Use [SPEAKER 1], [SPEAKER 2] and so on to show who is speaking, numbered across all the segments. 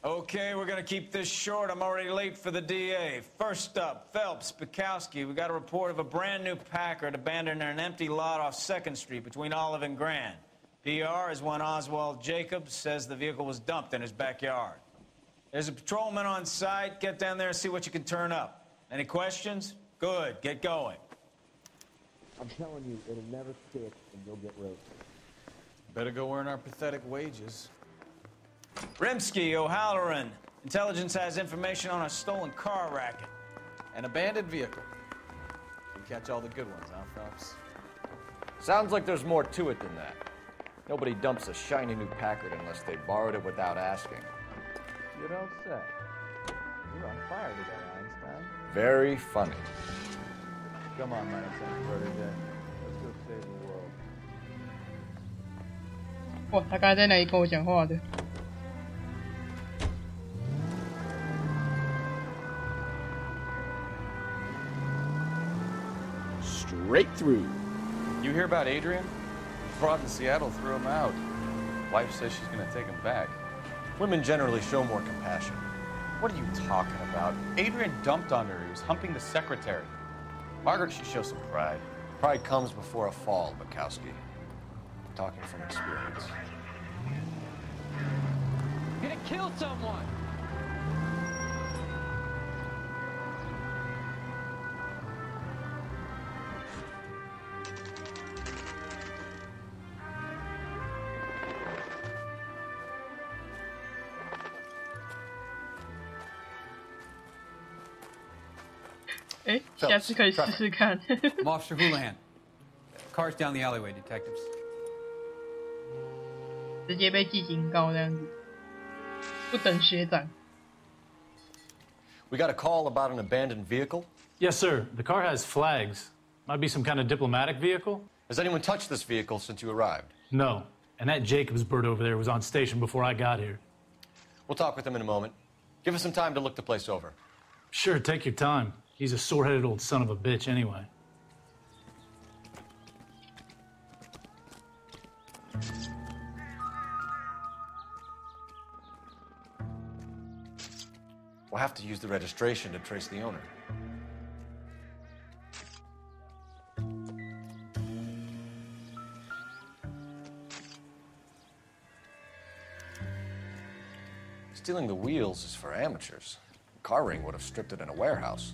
[SPEAKER 1] Okay, we're gonna keep this short. I'm already late for the DA. First up, Phelps, Bukowski. We got a report of a brand new Packard abandoned in an empty lot off 2nd Street between Olive and Grand. PR is one Oswald Jacobs says the vehicle was dumped in his backyard. There's a patrolman on site. Get down there and see what you can turn up. Any questions? Good, get going.
[SPEAKER 2] I'm telling you, it'll never stick and you'll get roasted.
[SPEAKER 1] Better go earn our pathetic wages. Rimsky, O'Halloran. Intelligence has information on a stolen car racket.
[SPEAKER 3] An abandoned vehicle. We catch all the good ones, huh, Phelps?
[SPEAKER 4] Sounds like there's more to it than that. Nobody dumps a shiny new Packard unless they borrowed it without asking.
[SPEAKER 3] You don't say. You're on fire today, Einstein.
[SPEAKER 4] Very funny.
[SPEAKER 3] Come on, my son protege. Let's go save the world.
[SPEAKER 5] 哇，他刚才在那里跟我讲话的。
[SPEAKER 2] Straight through.
[SPEAKER 3] You hear about Adrian? Fraud in Seattle threw him out. Wife says she's gonna take him back.
[SPEAKER 4] Women generally show more compassion.
[SPEAKER 3] What are you talking about? Adrian dumped on her. He was humping the secretary. Margaret should show some pride.
[SPEAKER 4] Pride comes before a fall, Bukowski. Talking from experience.
[SPEAKER 6] You're gonna kill someone!
[SPEAKER 5] Eh, 下次可以试试看。
[SPEAKER 6] I'm Officer Houlihan. Cars down the alleyway, detectives.
[SPEAKER 5] 直接被记警告这样子，不等学长。
[SPEAKER 4] We got a call about an abandoned vehicle?
[SPEAKER 7] Yes, sir. The car has flags. Might be some kind of diplomatic vehicle?
[SPEAKER 4] Has anyone touched this vehicle since you arrived?
[SPEAKER 7] No. And that Jacobs bird over there was on station before I got here.
[SPEAKER 4] We'll talk with him in a moment. Give us some time to look the place over.
[SPEAKER 7] Sure, take your time. He's a sore-headed old son of a bitch anyway.
[SPEAKER 4] We'll have to use the registration to trace the owner. Stealing the wheels is for amateurs. A car ring would have stripped it in a warehouse.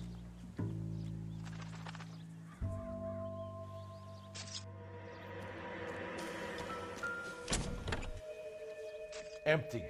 [SPEAKER 4] Empty.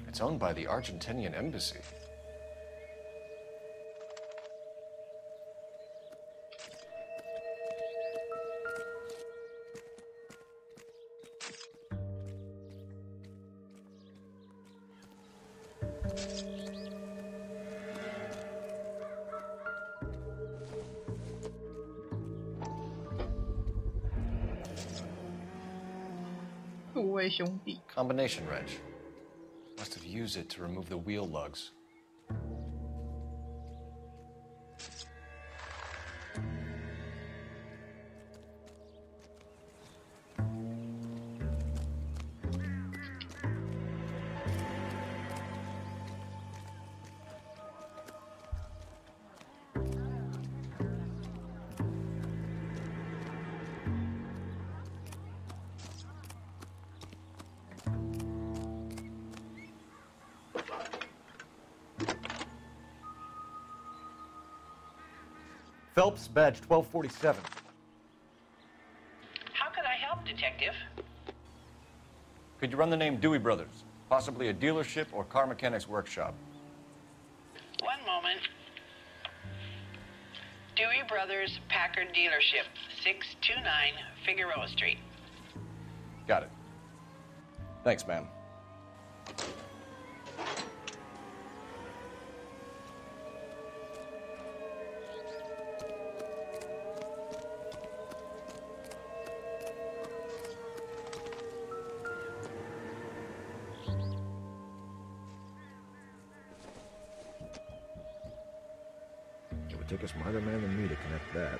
[SPEAKER 4] It's owned by the Argentinian embassy. Combination wrench. Must have used it to remove the wheel lugs. Phelps, badge 1247.
[SPEAKER 8] How can I help, Detective?
[SPEAKER 4] Could you run the name Dewey Brothers? Possibly a dealership or car mechanic's workshop.
[SPEAKER 8] One moment. Dewey Brothers Packard Dealership, 629 Figueroa Street.
[SPEAKER 4] Got it. Thanks, ma'am. It'd take a smarter man than me to connect that.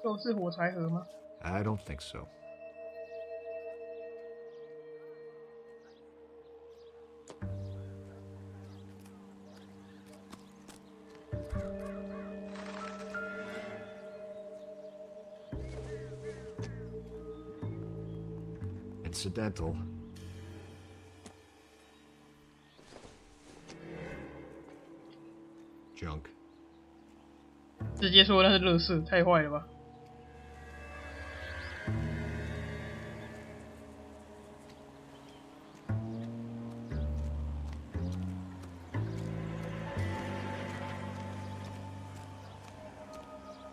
[SPEAKER 5] 都是火柴盒吗？
[SPEAKER 4] I don't think so. Incidental. Junk.
[SPEAKER 5] 直接说那是垃圾，太坏了吧？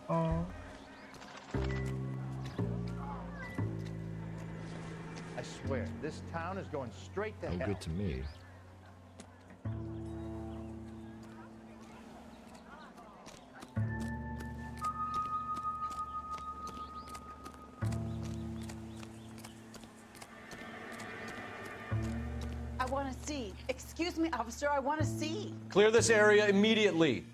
[SPEAKER 5] 哦，
[SPEAKER 9] I swear, this town is going straight to
[SPEAKER 4] No
[SPEAKER 9] hell.
[SPEAKER 4] good to me.
[SPEAKER 10] I want to see. Excuse me, officer, I want to see.
[SPEAKER 4] Clear this area immediately.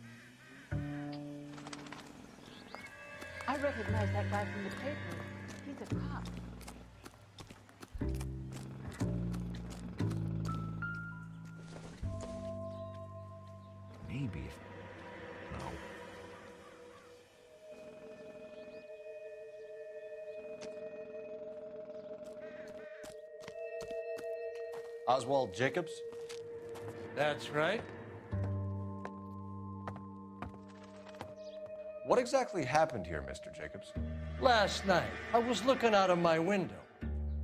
[SPEAKER 10] I recognize that guy from the paper. He's a cop.
[SPEAKER 4] Maybe. No. Oswald Jacobs?
[SPEAKER 11] That's right.
[SPEAKER 4] What exactly happened here, Mr. Jacobs?
[SPEAKER 11] Last night, I was looking out of my window.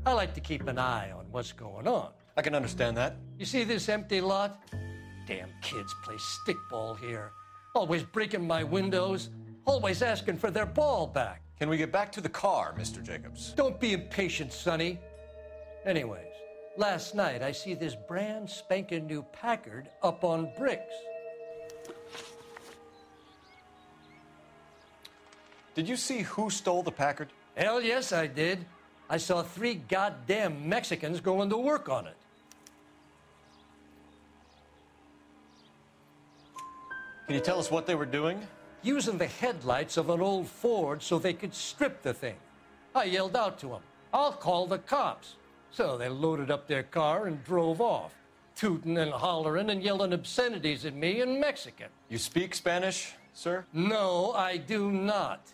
[SPEAKER 11] I like to keep an eye on what's going on.
[SPEAKER 4] I can understand that.
[SPEAKER 11] You see this empty lot? Damn kids play stickball here. Always breaking my windows, always asking for their ball back.
[SPEAKER 4] Can we get back to the car, Mr. Jacobs?
[SPEAKER 11] Don't be impatient, Sonny. Anyways, last night I see this brand spanking new Packard up on bricks.
[SPEAKER 4] Did you see who stole the Packard?
[SPEAKER 11] Hell yes, I did. I saw 3 goddamn Mexicans going to work on it.
[SPEAKER 4] Can you tell us what they were doing?
[SPEAKER 11] Using the headlights of an old Ford so they could strip the thing. I yelled out to them, "I'll call the cops." So they loaded up their car and drove off, tooting and hollering and yelling obscenities at me in Mexican.
[SPEAKER 4] You speak Spanish, sir?
[SPEAKER 11] No, I do not.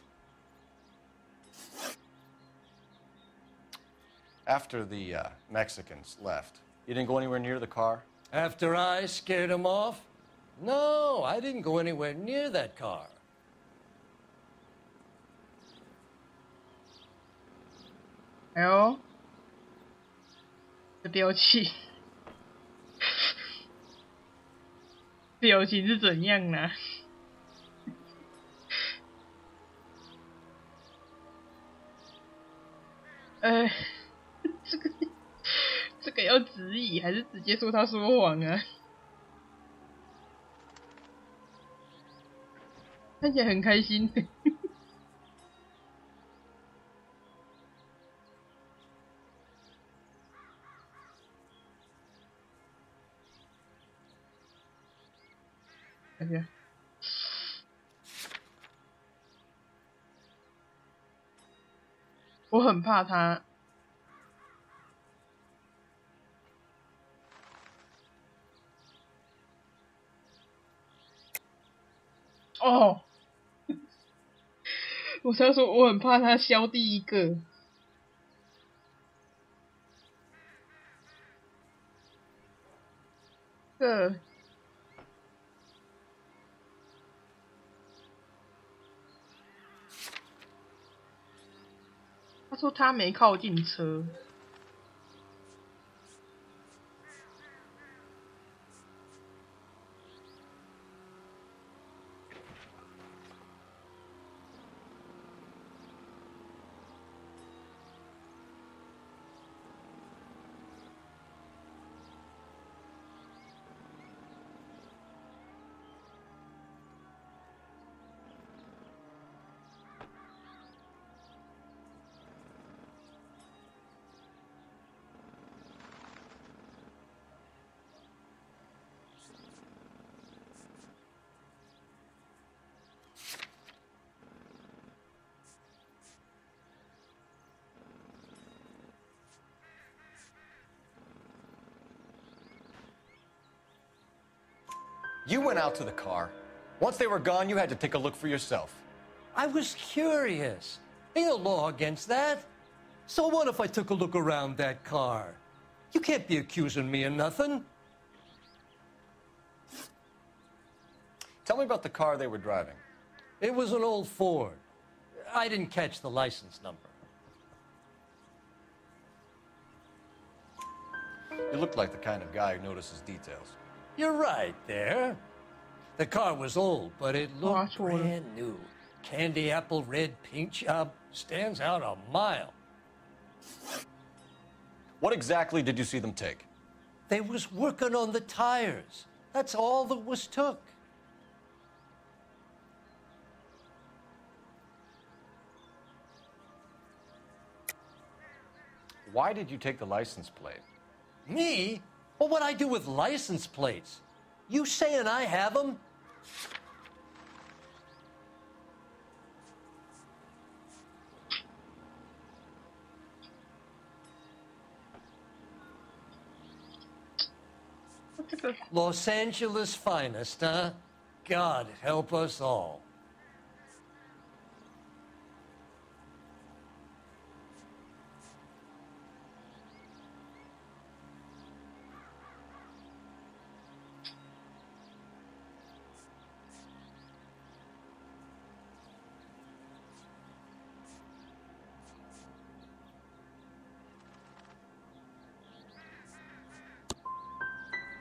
[SPEAKER 3] After the Mexicans left, you didn't go anywhere near the car?
[SPEAKER 11] After I scared them off? No, I didn't go anywhere near that car.
[SPEAKER 5] Oh, 这表情，表情是怎样呢？这个要质疑还是直接说他说谎啊？看起来很开心。哎呀，我很怕他。哦，我是要说我很怕他削第一个。他说他没靠近车。
[SPEAKER 4] You went out to the car. Once they were gone, you had to take a look for yourself.
[SPEAKER 11] I was curious. Ain't no law against that. So what if I took a look around that car? You can't be accusing me of nothing.
[SPEAKER 4] Tell me about the car they were driving.
[SPEAKER 11] It was an old Ford. I didn't catch the license number.
[SPEAKER 4] You look like the kind of guy who notices details.
[SPEAKER 11] You're right there. The car was old, but it looked
[SPEAKER 5] Oh,
[SPEAKER 11] brand new. Candy apple red paint job stands out a mile.
[SPEAKER 4] What exactly did you see them take?
[SPEAKER 11] They was working on the tires. That's all that was took.
[SPEAKER 4] Why did you take the license plate?
[SPEAKER 11] Me? Well, what'd I do with license plates? You saying I have them? Los Angeles finest, huh? God help us all.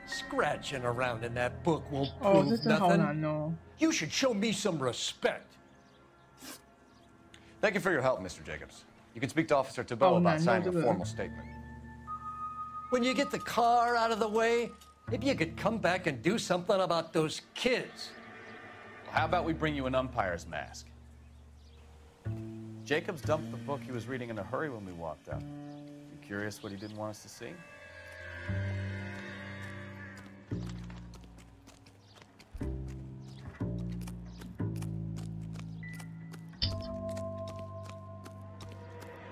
[SPEAKER 11] Scratching around in that book won't
[SPEAKER 5] 哦，这
[SPEAKER 11] prove
[SPEAKER 5] 真好
[SPEAKER 11] nothing.
[SPEAKER 5] 难哦。
[SPEAKER 11] You should show me some respect.
[SPEAKER 4] Thank you for your help, Mr. Jacobs. You can speak to Officer Tabell
[SPEAKER 5] Oh,
[SPEAKER 4] about
[SPEAKER 5] no,
[SPEAKER 4] signing
[SPEAKER 5] no,
[SPEAKER 4] a
[SPEAKER 5] no.
[SPEAKER 4] formal statement.
[SPEAKER 11] When you get the car out of the way, maybe you could come back and do something about those kids.
[SPEAKER 3] Well, how about we bring you an umpire's mask? Jacobs dumped the book he was reading in a hurry when we walked out. You curious what he didn't want us to see?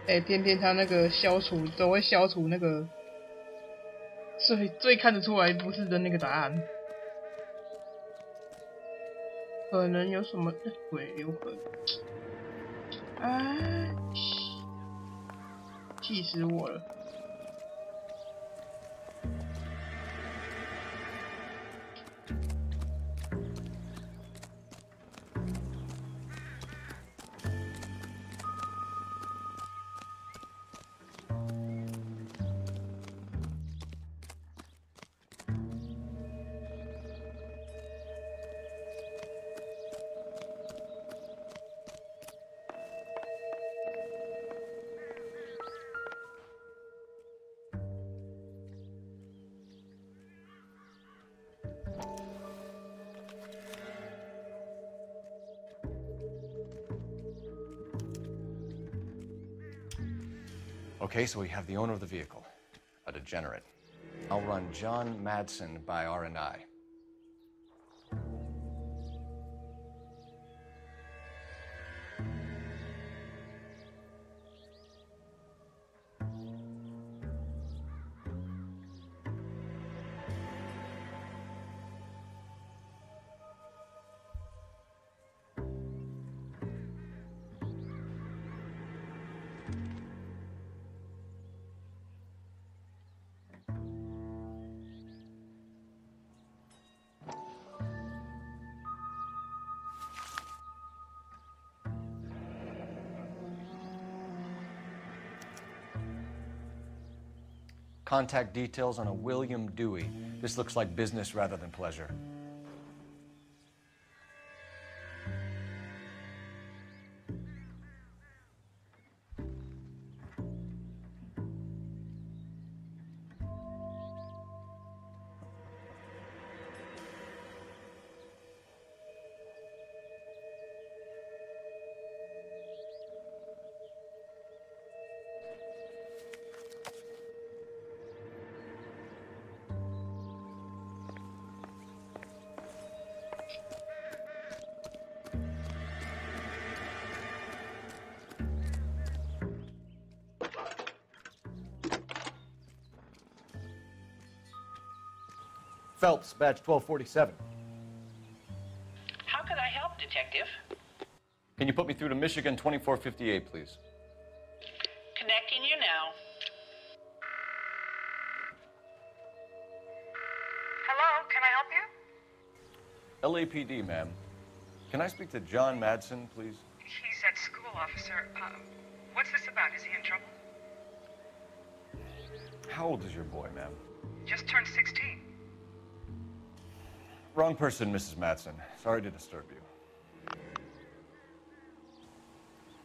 [SPEAKER 5] 哎，偏偏他那个消除都会消除那个最看得出来不是的那个答案，可能有什么鬼有可能。哎，气死我了！Okay,
[SPEAKER 4] so we have the owner of the vehicle, a degenerate. I'll run John Madsen by R&I. Contact details on a William Dewey. This looks like business rather than pleasure. Phelps, badge 1247. Can you put me through to Michigan 2458, please?
[SPEAKER 8] Connecting you now.
[SPEAKER 12] Hello, can I help you?
[SPEAKER 4] LAPD, ma'am. Can I speak to John Madsen, please?
[SPEAKER 12] He's at school, officer. What's this about? Is he in trouble?
[SPEAKER 4] How old is your boy, ma'am?
[SPEAKER 12] Just turned 16.
[SPEAKER 4] Wrong person, Mrs. Madsen. Sorry to disturb you.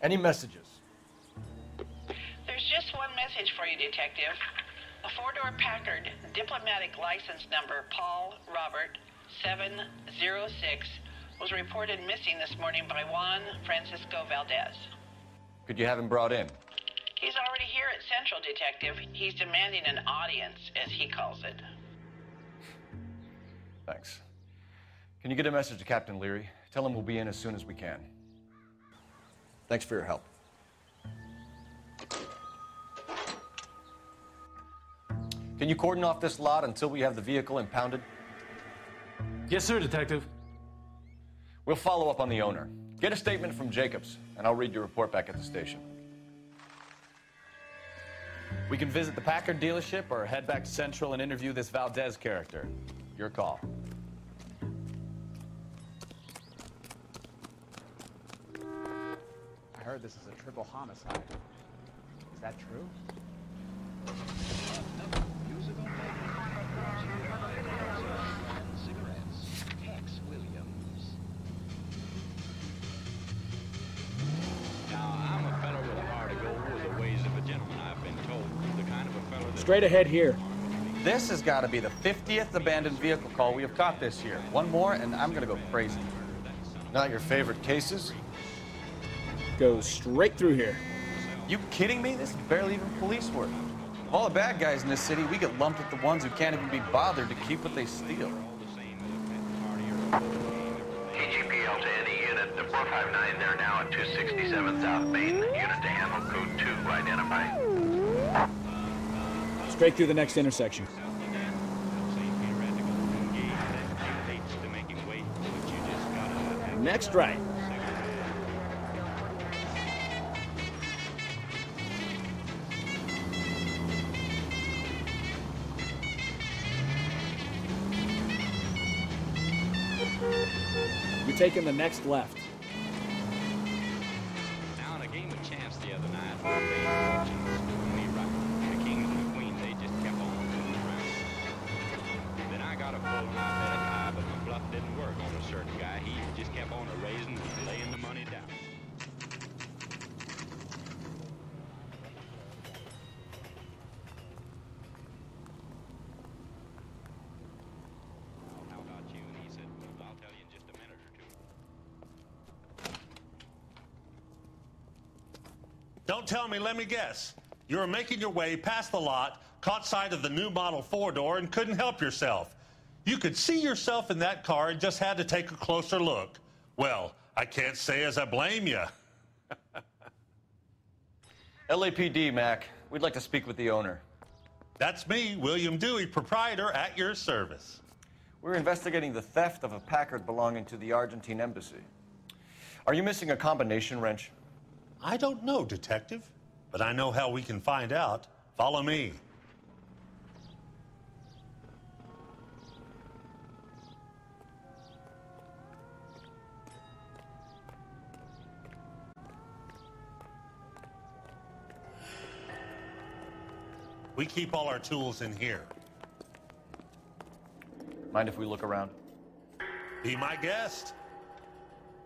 [SPEAKER 4] Any messages?
[SPEAKER 8] There's just one message for you, Detective. A four-door Packard, diplomatic license number Paul Robert 706, was reported missing this morning by Juan Francisco Valdez.
[SPEAKER 4] Could you have him brought in?
[SPEAKER 8] He's already here at Central, Detective. He's demanding an audience, as he calls it.
[SPEAKER 4] Thanks. Can you get a message to Captain Leary? Tell him we'll be in as soon as we can. Thanks for your help. Can you cordon off this lot until we have the vehicle impounded?
[SPEAKER 7] Yes, sir, Detective.
[SPEAKER 4] We'll follow up on the owner. Get a statement from Jacobs, and I'll read your report back at the station.
[SPEAKER 3] We can visit the Packard dealership or head back to Central and interview this Valdez character. Your call.
[SPEAKER 13] I heard this is a triple homicide. Is that true?
[SPEAKER 6] Straight ahead here.
[SPEAKER 3] This has got to be the 50th abandoned vehicle call we have caught this year. One more, and I'm going to go crazy.
[SPEAKER 4] Not your favorite cases?
[SPEAKER 6] Go straight through here.
[SPEAKER 3] You kidding me? This is barely even police work. Of all the bad guys in this city, we get lumped with the ones who can't even be bothered to keep what they steal.
[SPEAKER 14] TGPL to any unit. The 459, they're now at 267 South Main. Unit to handle code 2 identified.
[SPEAKER 6] Straight through the next intersection. Next right. You're taking the next left.
[SPEAKER 15] Now, in a game of chance the other night, the kings and the queens, they just kept on fooling around. Then I got a pull and I bet it high, but my bluff didn't work on a certain guy. He just kept on raising and laying the money down. How about you? And he said, well, I'll tell you in just a minute or two.
[SPEAKER 16] Don't tell me, let me guess. You were making your way past the lot, caught sight of the new model four-door, and couldn't help yourself. You could see yourself in that car and just had to take a closer look. Well, I can't say as I blame you.
[SPEAKER 4] LAPD, Mac. We'd like to speak with the owner.
[SPEAKER 16] That's me, William Dewey, proprietor, at your service.
[SPEAKER 4] We're investigating the theft of a Packard belonging to the Argentine embassy. Are you missing a combination wrench?
[SPEAKER 16] I don't know, Detective, but I know how we can find out. Follow me. We keep all our tools in here.
[SPEAKER 4] Mind if we look around?
[SPEAKER 16] Be my guest.